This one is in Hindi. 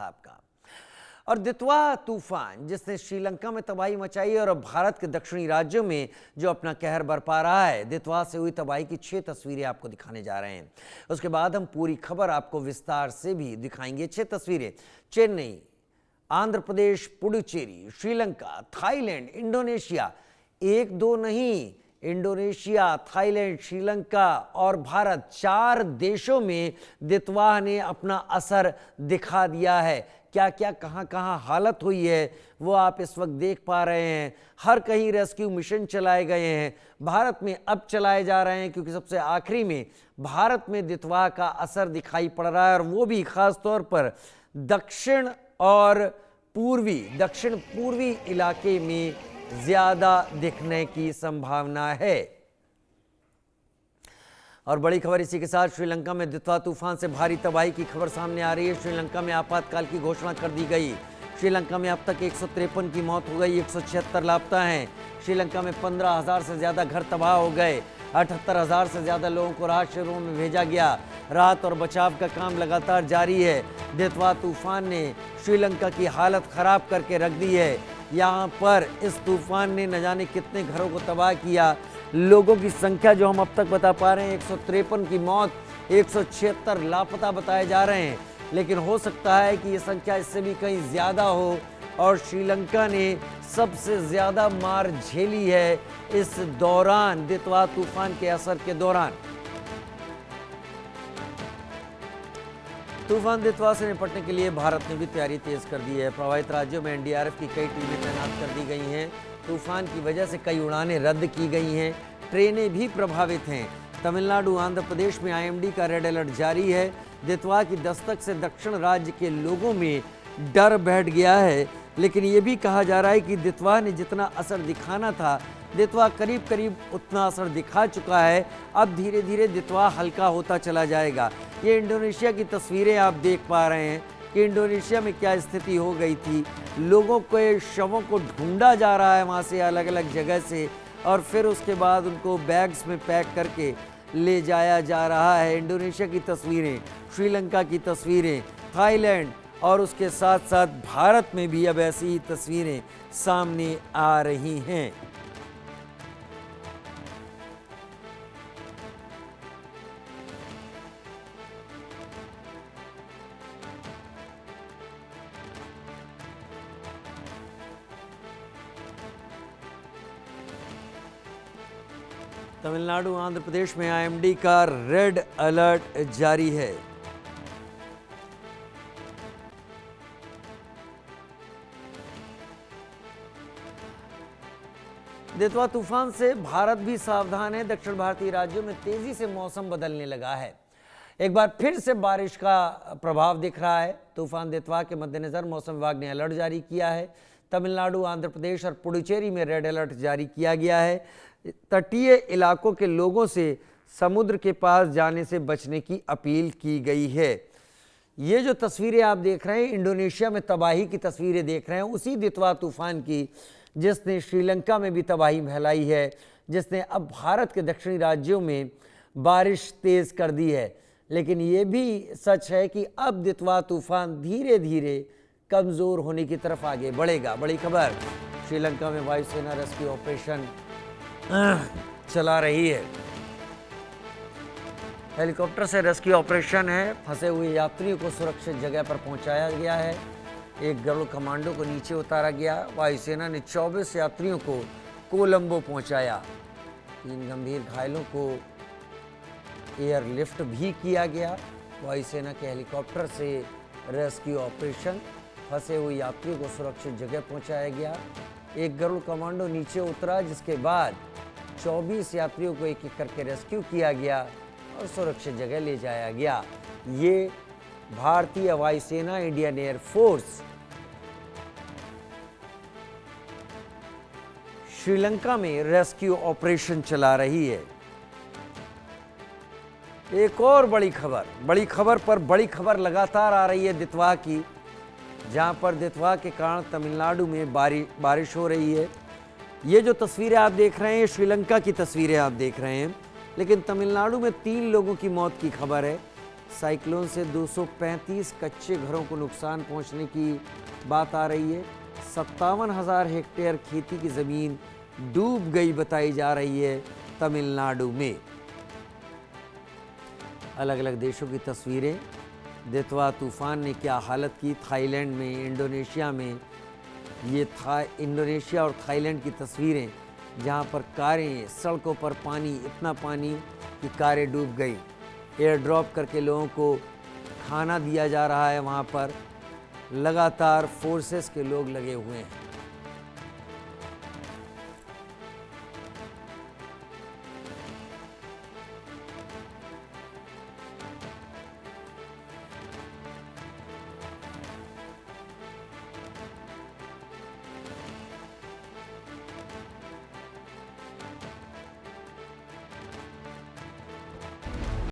था आपका। और दितवा तूफान जिसने श्रीलंका में तबाही मचाई और अब भारत के दक्षिणी राज्यों में जो अपना कहर बरपा रहा है, दितवा से हुई तबाही की 6 तस्वीरें आपको दिखाने जा रहे हैं। उसके बाद हम पूरी खबर आपको विस्तार से भी दिखाएंगे। 6 तस्वीरें चेन्नई, आंध्र प्रदेश, पुडुचेरी, श्रीलंका, थाईलैंड, इंडोनेशिया, 1-2 नहीं, इंडोनेशिया, थाईलैंड, श्रीलंका और भारत, 4 देशों में दितवा ने अपना असर दिखा दिया है। क्या क्या कहां कहां हालत हुई है वो आप इस वक्त देख पा रहे हैं। हर कहीं रेस्क्यू मिशन चलाए गए हैं, भारत में अब चलाए जा रहे हैं क्योंकि सबसे आखिरी में भारत में दितवा का असर दिखाई पड़ रहा है और वो भी खास तौर पर दक्षिण पूर्वी इलाके में ज्यादा दिखने की संभावना है। और बड़ी खबर इसी के साथ श्रीलंका में दितवा तूफान से भारी तबाही की खबर सामने आ रही है। श्रीलंका में आपातकाल की घोषणा कर दी गई। श्रीलंका में अब तक 153 की मौत हो गई, 176 लापता हैं। श्रीलंका में 15,000 से ज्यादा घर तबाह हो गए, 78,000 से ज्यादा लोगों को राहत शिविरों में भेजा गया। राहत और बचाव का काम लगातार जारी है। दितवा तूफान ने श्रीलंका की हालत खराब करके रख दी है। यहाँ पर इस तूफान ने न जाने कितने घरों को तबाह किया। लोगों की संख्या जो हम अब तक बता पा रहे हैं 153 की मौत, 176 लापता बताए जा रहे हैं, लेकिन हो सकता है कि ये संख्या इससे भी कहीं ज़्यादा हो। और श्रीलंका ने सबसे ज़्यादा मार झेली है इस दौरान, दितवा तूफान के असर के दौरान। तूफान दितवा से निपटने के लिए भारत ने भी तैयारी तेज कर दी है। प्रभावित राज्यों में एनडीआरएफ की कई टीमें तैनात कर दी गई हैं। तूफान की वजह से कई उड़ानें रद्द की गई हैं, ट्रेनें भी प्रभावित हैं। तमिलनाडु, आंध्र प्रदेश में आईएमडी का रेड अलर्ट जारी है। दितवा की दस्तक से दक्षिण राज्य के लोगों में डर बैठ गया है, लेकिन ये भी कहा जा रहा है कि दितवा ने जितना असर दिखाना था, दितवा करीब करीब उतना असर दिखा चुका है। अब धीरे धीरे दितवा हल्का होता चला जाएगा। ये इंडोनेशिया की तस्वीरें आप देख पा रहे हैं कि इंडोनेशिया में क्या स्थिति हो गई थी। लोगों के शवों को ढूंढा जा रहा है वहाँ से अलग अलग जगह से, और फिर उसके बाद उनको बैग्स में पैक करके ले जाया जा रहा है। इंडोनेशिया की तस्वीरें, श्रीलंका की तस्वीरें, थाईलैंड और उसके साथ साथ भारत में भी अब ऐसी ही तस्वीरें सामने आ रही हैं। तमिलनाडु, आंध्र प्रदेश में आईएमडी का रेड अलर्ट जारी है। दितवा तूफान से भारत भी सावधान है। दक्षिण भारतीय राज्यों में तेजी से मौसम बदलने लगा है। एक बार फिर से बारिश का प्रभाव दिख रहा है। तूफान दितवा के मद्देनजर मौसम विभाग ने अलर्ट जारी किया है। तमिलनाडु, आंध्र प्रदेश और पुडुचेरी में रेड अलर्ट जारी किया गया है। तटीय इलाकों के लोगों से समुद्र के पास जाने से बचने की अपील की गई है। ये जो तस्वीरें आप देख रहे हैं, इंडोनेशिया में तबाही की तस्वीरें देख रहे हैं, उसी दितवा तूफान की जिसने श्रीलंका में भी तबाही फैलाई है, जिसने अब भारत के दक्षिणी राज्यों में बारिश तेज कर दी है। लेकिन ये भी सच है कि अब दितवा तूफान धीरे धीरे कमज़ोर होने की तरफ आगे बढ़ेगा। बड़ी खबर, श्रीलंका में वायुसेना रेस्क्यू ऑपरेशन चला रही है। हेलीकॉप्टर से रेस्क्यू ऑपरेशन है। फंसे हुए यात्रियों को सुरक्षित जगह पर पहुंचाया गया है। एक गरुड़ कमांडो को नीचे उतारा गया। वायुसेना ने 24 यात्रियों को कोलंबो पहुंचाया। 3 गंभीर घायलों को एयरलिफ्ट भी किया गया। वायुसेना के हेलीकॉप्टर से रेस्क्यू ऑपरेशन, फंसे हुए यात्रियों को सुरक्षित जगह पहुंचाया गया। एक गरुड़ कमांडो नीचे उतरा, जिसके बाद 24 यात्रियों को एक एक करके रेस्क्यू किया गया और सुरक्षित जगह ले जाया गया। ये भारतीय वायुसेना, इंडियन एयरफोर्स श्रीलंका में रेस्क्यू ऑपरेशन चला रही है। एक और बड़ी खबर पर बड़ी खबर लगातार आ रही है दितवा की, जहां पर दितवा के कारण तमिलनाडु में बारिश हो रही है। ये जो तस्वीरें आप देख रहे हैं, श्रीलंका की तस्वीरें आप देख रहे हैं, लेकिन तमिलनाडु में 3 लोगों की मौत की खबर है। साइक्लोन से 235 कच्चे घरों को नुकसान पहुंचने की बात आ रही है। 57,000 हेक्टेयर खेती की ज़मीन डूब गई बताई जा रही है तमिलनाडु में। अलग अलग देशों की तस्वीरें। दितवा तूफान ने क्या हालत की थाईलैंड में, इंडोनेशिया में। ये था इंडोनेशिया और थाईलैंड की तस्वीरें, जहां पर कारें, सड़कों पर पानी, इतना पानी कि कारें डूब गई। एयर ड्रॉप करके लोगों को खाना दिया जा रहा है। वहां पर लगातार फोर्सेस के लोग लगे हुए हैं।